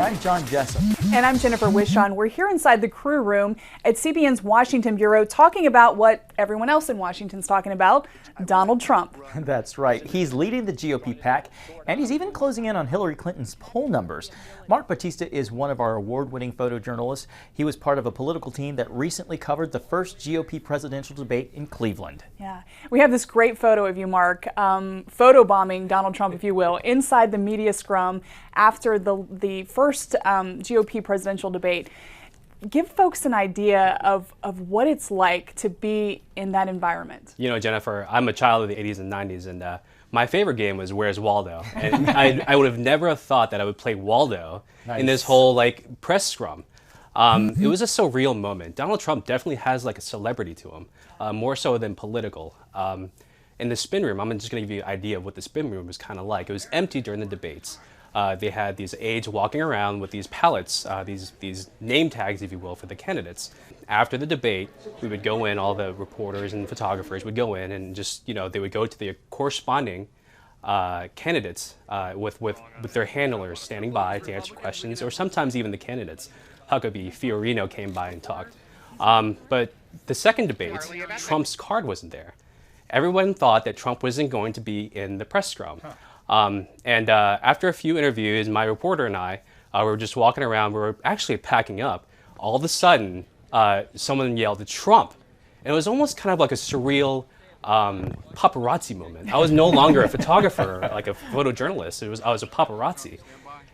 I'm John Jessup. And I'm Jennifer Wishon. We're here inside the crew room at CBN's Washington Bureau talking about what everyone else in Washington's talking about, Donald Trump. That's right. He's leading the GOP pack, and he's even closing in on Hillary Clinton's poll numbers. Mark Bautista is one of our award-winning photojournalists. He was part of a political team that recently covered the first GOP presidential debate in Cleveland. Yeah, we have this great photo of you, Mark, photobombing Donald Trump, if you will, inside the media scrum after the first GOP presidential debate. Give folks an idea of what it's like to be in that environment. You know, Jennifer, I'm a child of the 80s and 90s, and my favorite game was Where's Waldo? And I would have never thought that I would play Waldo in this whole like press scrum. It was a surreal moment. Donald Trump definitely has like a celebrity to him, more so than political. In the spin room, I'm just going to give you an idea of what the spin room was kind of like. It was empty during the debates. They had these aides walking around with these pallets, these name tags, if you will, for the candidates. After the debate, we would go in, all the reporters and photographers would go in and just, you know, they would go to the corresponding candidates with their handlers standing by to answer questions, or sometimes even the candidates. Huckabee, Fiorino came by and talked. But the second debate, Trump's card wasn't there. Everyone thought that Trump wasn't going to be in the press scrum. After a few interviews, my reporter and I were just walking around. We were actually packing up. All of a sudden, someone yelled, "Trump!" And it was almost kind of like a surreal paparazzi moment. I was no longer a photographer, like a photojournalist. I was a paparazzi.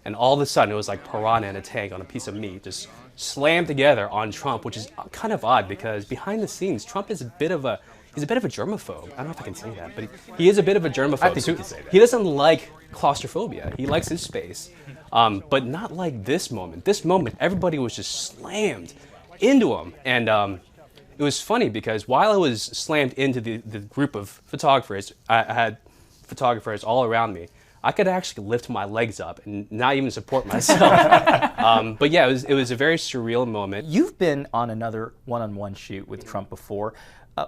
And all of a sudden, it was like piranha in a tank on a piece of meat, just slammed together on Trump, which is kind of odd because behind the scenes, Trump is he's a bit of a germaphobe. I don't know if I can say that, but he is a bit of a germaphobe. I think you can say that. He doesn't like claustrophobia. He likes his space, but not like this moment. This moment, everybody was just slammed into him. And it was funny because while I was slammed into the group of photographers, I had photographers all around me. I could actually lift my legs up and not even support myself. But yeah, it was a very surreal moment. You've been on another one-on-one shoot with Trump before.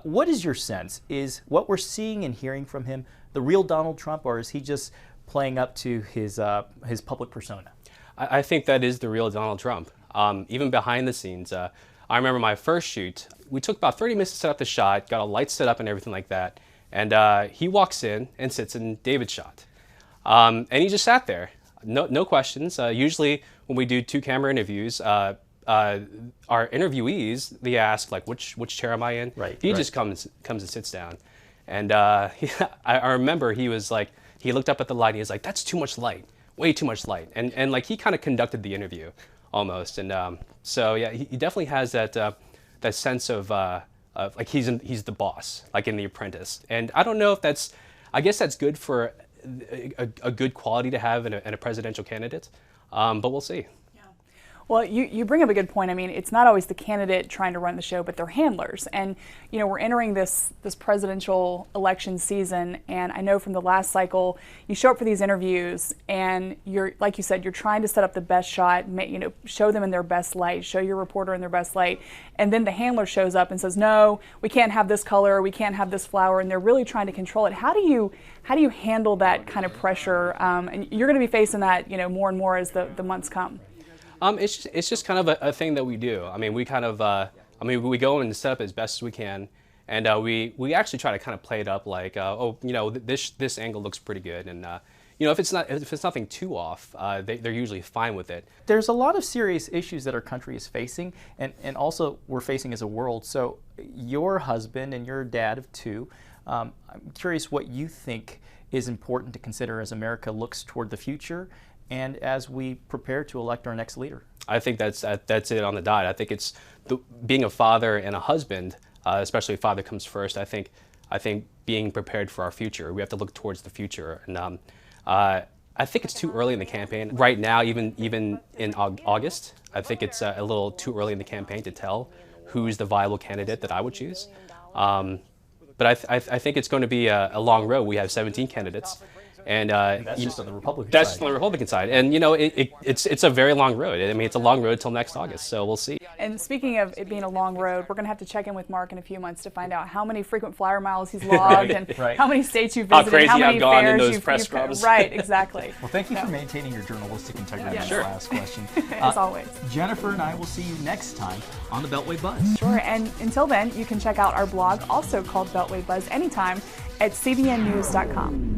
What is your sense? Is what we're seeing and hearing from him the real Donald Trump, or is he just playing up to his public persona? I think that is the real Donald Trump. Even behind the scenes, I remember my first shoot. We took about 30 minutes to set up the shot, got a light set up and everything like that. And he walks in and sits in David's shot. And he just sat there, no questions. Usually when we do two-camera interviews, our interviewees, they ask like, which chair am I in? Right. He just comes and sits down. And I remember he was like, he looked up at the light and he was like, "That's too much light, way too much light." And like he kind of conducted the interview almost. And so yeah, he definitely has that sense of like he's the boss, like in The Apprentice. And I don't know if I guess that's good for a good quality to have in a presidential candidate, but we'll see. Well, you bring up a good point. I mean, it's not always the candidate trying to run the show, but their handlers. And, you know, we're entering this presidential election season, and I know from the last cycle, you show up for these interviews, and you're, like you said, you're trying to set up the best shot, you know, show them in their best light, show your reporter in their best light, and then the handler shows up and says, "No, we can't have this color, we can't have this flower," and they're really trying to control it. How do you handle that kind of pressure? And you're going to be facing that, you know, more and more as the months come. It's just kind of a thing that we do. I mean, we kind of, we go and set up as best as we can, and we actually try to kind of play it up like, oh, you know, this angle looks pretty good, and you know, if it's nothing too off, they're usually fine with it. There's a lot of serious issues that our country is facing, and also we're facing as a world. So your husband and your dad of two, I'm curious what you think is important to consider as America looks toward the future and as we prepare to elect our next leader. I think that's it on the dot. I think it's being a father and a husband, especially a father comes first. I think being prepared for our future. We have to look towards the future. And I think it's too early in the campaign. Right now, even in August, I think it's a little too early in the campaign to tell who's the viable candidate that I would choose. But I think it's going to be a long road. We have 17 candidates. And That's just on the Republican that's side. on the Republican side. And you know, it's a very long road. I mean, it's a long road till next August. So we'll see. And speaking of it being a long road, we're going to have to check in with Mark in a few months to find out how many frequent flyer miles he's logged and how many states you've visited, crazy how many I've gone in fairs those you've press scrubs. Right, exactly. Well, thank you for maintaining your journalistic integrity. Yeah. Sure. Last question. As always. Jennifer and I will see you next time on the Beltway Buzz. Sure, and until then, you can check out our blog, also called Beltway Buzz, anytime at cbnnews.com.